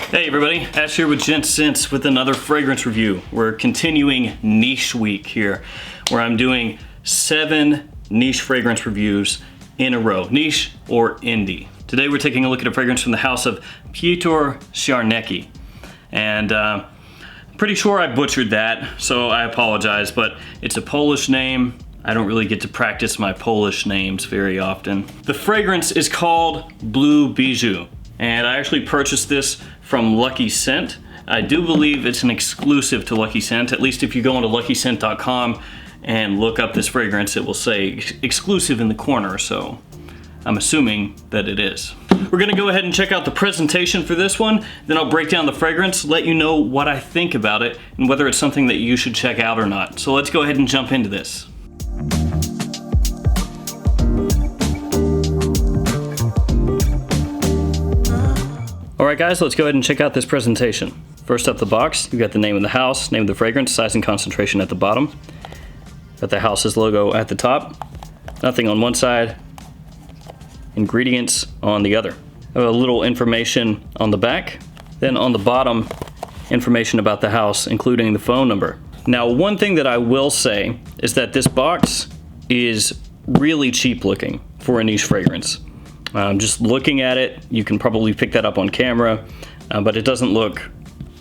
Hey everybody, Ash here with Gents with another fragrance review. We're continuing niche week here, where I'm doing 7 niche fragrance reviews in a row, niche or indie. Today we're taking a look at a fragrance from the house of Piotr Czarnecki. And pretty sure I butchered that, so I apologize, but it's a Polish name. I don't really get to practice my Polish names very often. The fragrance is called Bluebijou, and I actually purchased this from Lucky Scent. I do believe it's an exclusive to Lucky Scent. At least if you go onto luckyscent.com and look up this fragrance, it will say exclusive in the corner, so I'm assuming that it is. We're gonna go ahead and check out the presentation for this one, then I'll break down the fragrance, let you know what I think about it, and whether it's something that you should check out or not. So let's go ahead and jump into this. Alright guys, let's go ahead and check out this presentation. First up the box, you've got the name of the house, name of the fragrance, size and concentration at the bottom. Got the house's logo at the top. Nothing on one side, ingredients on the other. A little information on the back. Then on the bottom, information about the house, including the phone number. Now, one thing that I will say is that this box is really cheap looking for a niche fragrance. Just looking at it, you can probably pick that up on camera, but it doesn't look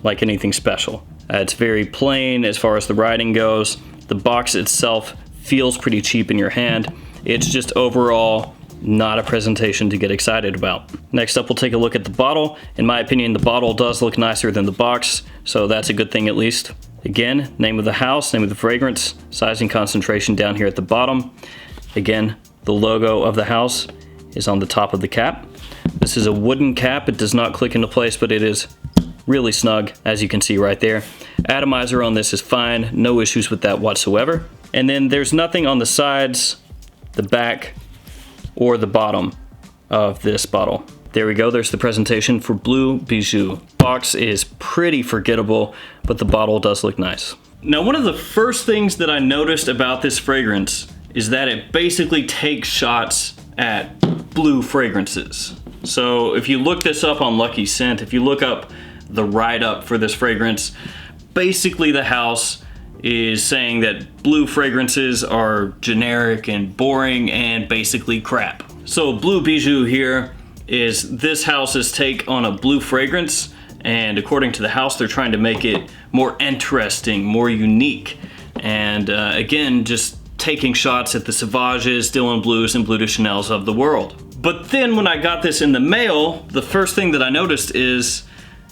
like anything special. It's very plain as far as the writing goes. The box itself feels pretty cheap in your hand. It's just overall not a presentation to get excited about. Next up, we'll take a look at the bottle. In my opinion, the bottle does look nicer than the box, so that's a good thing at least. Again, name of the house, name of the fragrance, size and concentration down here at the bottom. Again, the logo of the house is on the top of the cap. This is a wooden cap. It does not click into place, but it is really snug, as you can see right there. Atomizer on this is fine, no issues with that whatsoever. And then there's nothing on the sides, the back, or the bottom of this bottle. There we go, there's the presentation for Bluebijou. Box is pretty forgettable, but the bottle does look nice. Now, one of the first things that I noticed about this fragrance is that it basically takes shots at blue fragrances. So if you look this up on Lucky Scent, if you look up the write-up for this fragrance, basically the house is saying that blue fragrances are generic and boring and basically crap. So Bluebijou here is this house's take on a blue fragrance, and according to the house, they're trying to make it more interesting, more unique, and again, just taking shots at the Sauvages, Dylan Blues, and Bleu de Chanels of the world. But then when I got this in the mail, the first thing that I noticed is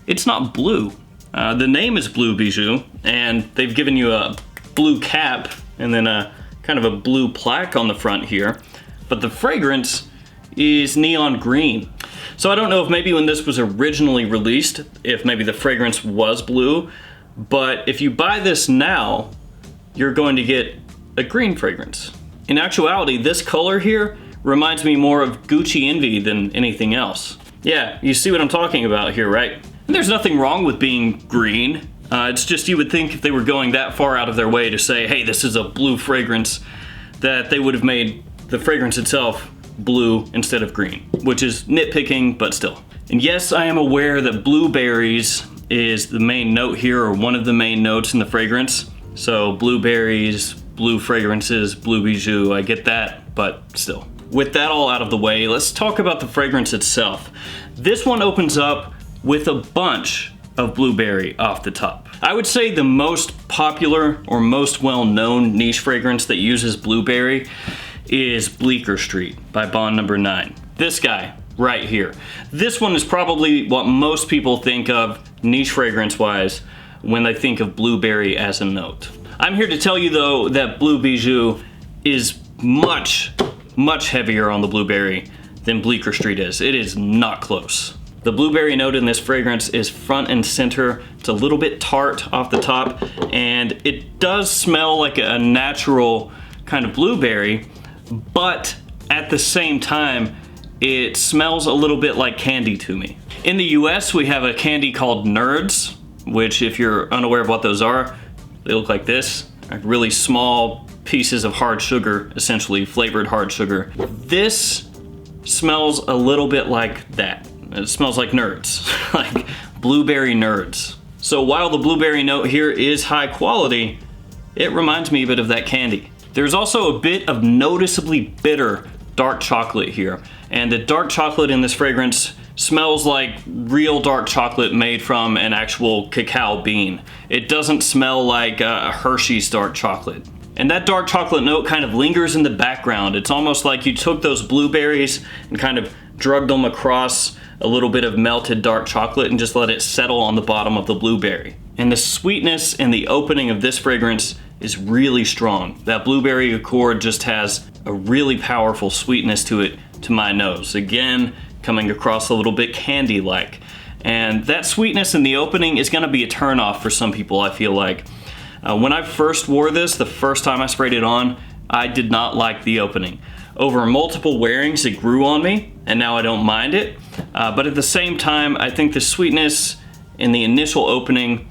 it's not blue. The name is Bluebijou, and they've given you a blue cap and then a kind of a blue plaque on the front here, but the fragrance is neon green. So I don't know if maybe when this was originally released, if maybe the fragrance was blue, but if you buy this now, you're going to get a green fragrance. In actuality, this color here reminds me more of Gucci Envy than anything else. Yeah, you see what I'm talking about here, right? And there's nothing wrong with being green. It's just you would think if they were going that far out of their way to say, hey, this is a blue fragrance, that they would have made the fragrance itself blue instead of green, which is nitpicking, but still. And yes, I am aware that blueberries is the main note here, or one of the main notes in the fragrance. So blueberries, blue fragrances, Bluebijou, I get that, but still. With that all out of the way, let's talk about the fragrance itself. This one opens up with a bunch of blueberry off the top. I would say the most popular or most well-known niche fragrance that uses blueberry is Bleecker Street by Bond No. 9. This guy right here. This one is probably what most people think of niche fragrance-wise when they think of blueberry as a note. I'm here to tell you though that Bluebijou is much heavier on the blueberry than Bleecker Street is. It is not close. The blueberry note in this fragrance is front and center. It's a little bit tart off the top, and it does smell like a natural kind of blueberry, but at the same time, it smells a little bit like candy to me. In the US, we have a candy called Nerds, which if you're unaware of what those are, they look like this, like really small pieces of hard sugar, essentially flavored hard sugar. This smells a little bit like that. It smells like Nerds, like blueberry nerds. So while the blueberry note here is high quality, it reminds me a bit of that candy. There's also a bit of noticeably bitter dark chocolate here, and the dark chocolate in this fragrance smells like real dark chocolate made from an actual cacao bean. It doesn't smell like Hershey's dark chocolate. And that dark chocolate note kind of lingers in the background. It's almost like you took those blueberries and kind of drugged them across a little bit of melted dark chocolate and just let it settle on the bottom of the blueberry. And the sweetness in the opening of this fragrance is really strong. That blueberry accord just has a really powerful sweetness to it to my nose. Again, coming across a little bit candy-like. And that sweetness in the opening is gonna be a turnoff for some people, I feel like. When I first wore this, the first time I sprayed it on, I did not like the opening. Over multiple wearings, it grew on me, and now I don't mind it. But at the same time, I think the sweetness in the initial opening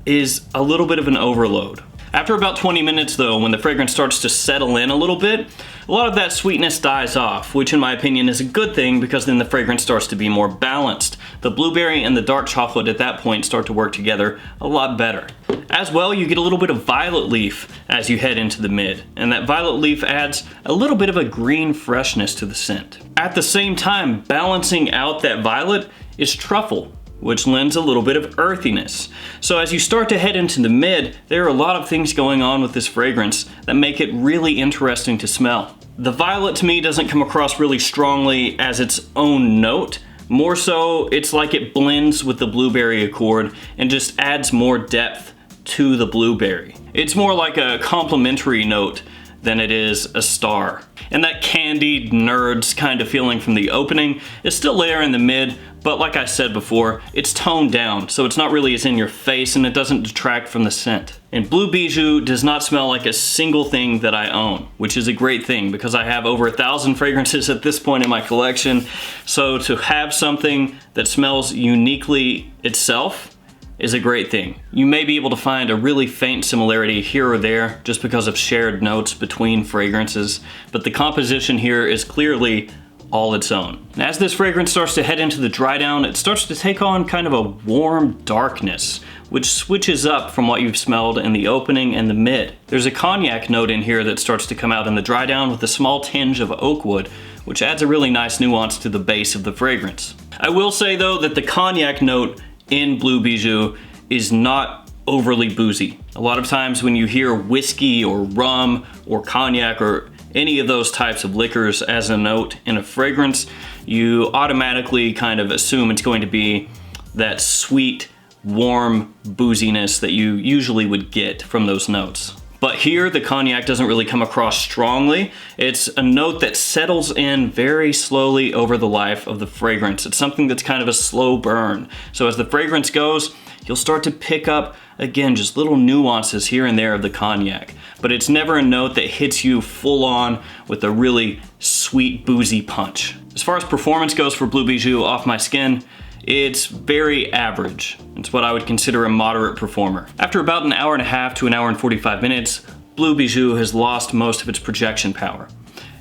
is a little bit of an overload. After about 20 minutes though, when the fragrance starts to settle in a little bit, a lot of that sweetness dies off, which in my opinion is a good thing because then the fragrance starts to be more balanced. The blueberry and the dark chocolate at that point start to work together a lot better. As well, you get a little bit of violet leaf as you head into the mid, and that violet leaf adds a little bit of a green freshness to the scent. At the same time, balancing out that violet is truffle, which lends a little bit of earthiness. So as you start to head into the mid, there are a lot of things going on with this fragrance that make it really interesting to smell. The violet to me doesn't come across really strongly as its own note. More so, it's like it blends with the blueberry accord and just adds more depth to the blueberry. It's more like a complementary note than it is a star. And that candied nerds kind of feeling from the opening is still there in the mid, but like I said before, it's toned down, so it's not really as in your face and it doesn't detract from the scent. And Bluebijou does not smell like a single thing that I own, which is a great thing because I have over 1,000 fragrances at this point in my collection. So to have something that smells uniquely itself is a great thing. You may be able to find a really faint similarity here or there just because of shared notes between fragrances, but the composition here is clearly all its own. And as this fragrance starts to head into the dry down, it starts to take on kind of a warm darkness, which switches up from what you've smelled in the opening and the mid. There's a cognac note in here that starts to come out in the dry down with a small tinge of oak wood, which adds a really nice nuance to the base of the fragrance. I will say though that the cognac note in Bluebijou is not overly boozy. A lot of times when you hear whiskey or rum or cognac or any of those types of liquors as a note in a fragrance, you automatically kind of assume it's going to be that sweet, warm booziness that you usually would get from those notes. But here, the cognac doesn't really come across strongly. It's a note that settles in very slowly over the life of the fragrance. It's something that's kind of a slow burn. So as the fragrance goes, you'll start to pick up, again, just little nuances here and there of the cognac. But it's never a note that hits you full on with a really sweet, boozy punch. As far as performance goes for Bluebijou off my skin, it's very average. It's what I would consider a moderate performer. After about an hour and a half to an hour and 45 minutes, Bluebijou has lost most of its projection power.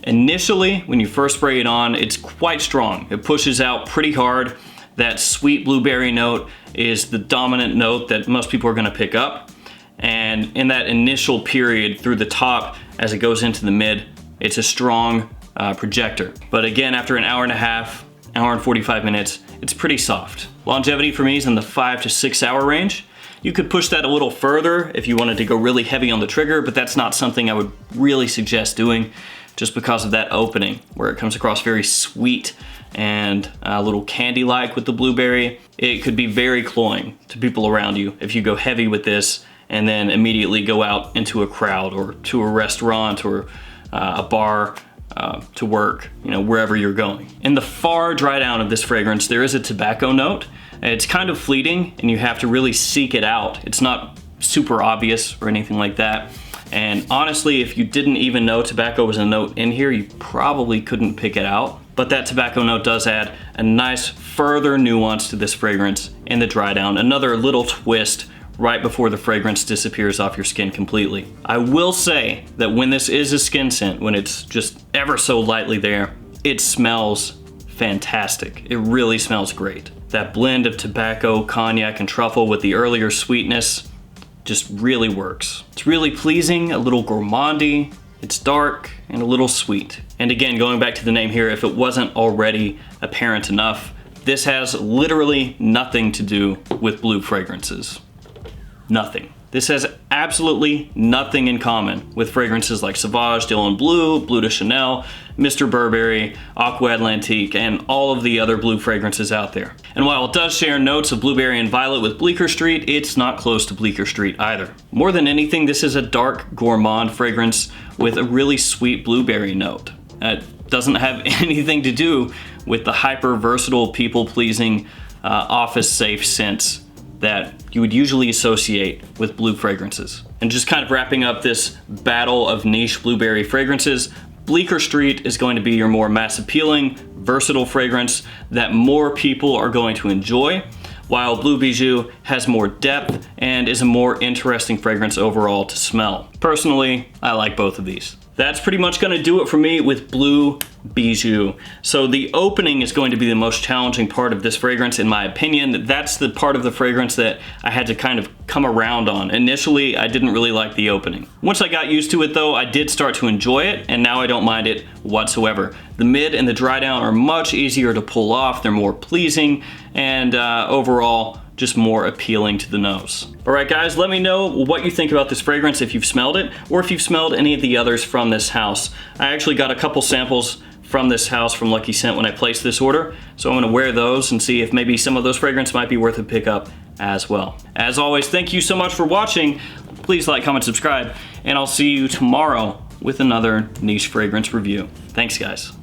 Initially, when you first spray it on, it's quite strong. It pushes out pretty hard. That sweet blueberry note is the dominant note that most people are gonna pick up. And in that initial period through the top, as it goes into the mid, it's a strong projector. But again, after an hour and a half, hour and 45 minutes, it's pretty soft. Longevity for me is in the 5 to 6 hour range. You could push that a little further if you wanted to go really heavy on the trigger, but that's not something I would really suggest doing just because of that opening where it comes across very sweet and a little candy-like with the blueberry. It could be very cloying to people around you if you go heavy with this and then immediately go out into a crowd or to a restaurant or a bar to work, you know, wherever you're going. In the far dry down of this fragrance, there is a tobacco note. It's kind of fleeting and you have to really seek it out. It's not super obvious or anything like that. And honestly, if you didn't even know tobacco was a note in here, you probably couldn't pick it out. But that tobacco note does add a nice further nuance to this fragrance in the dry down. Another little twist right before the fragrance disappears off your skin completely. I will say that when this is a skin scent, when it's just ever so lightly there, it smells fantastic. It really smells great. That blend of tobacco, cognac, and truffle with the earlier sweetness just really works. It's really pleasing, a little gourmandy, it's dark, and a little sweet. And again, going back to the name here, if it wasn't already apparent enough, this has literally nothing to do with blue fragrances. Nothing. This has absolutely nothing in common with fragrances like Sauvage, Dylan Blue, Bleu de Chanel, Mr. Burberry, Aqua Atlantique, and all of the other blue fragrances out there. And while it does share notes of blueberry and violet with Bleecker Street, it's not close to Bleecker Street either. More than anything, this is a dark gourmand fragrance with a really sweet blueberry note. It doesn't have anything to do with the hyper versatile, people-pleasing, office-safe scents that you would usually associate with blue fragrances. And just kind of wrapping up this battle of niche blueberry fragrances, Bleecker Street is going to be your more mass appealing, versatile fragrance that more people are going to enjoy, while Bluebijou has more depth and is a more interesting fragrance overall to smell. Personally, I like both of these. That's pretty much gonna do it for me with Bluebijou. So the opening is going to be the most challenging part of this fragrance, in my opinion. That's the part of the fragrance that I had to kind of come around on. Initially, I didn't really like the opening. Once I got used to it though, I did start to enjoy it, and now I don't mind it whatsoever. The mid and the dry down are much easier to pull off. They're more pleasing, and overall, just more appealing to the nose. All right guys, let me know what you think about this fragrance if you've smelled it, or if you've smelled any of the others from this house. I actually got a couple samples from this house from Lucky Scent when I placed this order, so I'm gonna wear those and see if maybe some of those fragrances might be worth a pickup as well. As always, thank you so much for watching. Please like, comment, subscribe, and I'll see you tomorrow with another niche fragrance review. Thanks guys.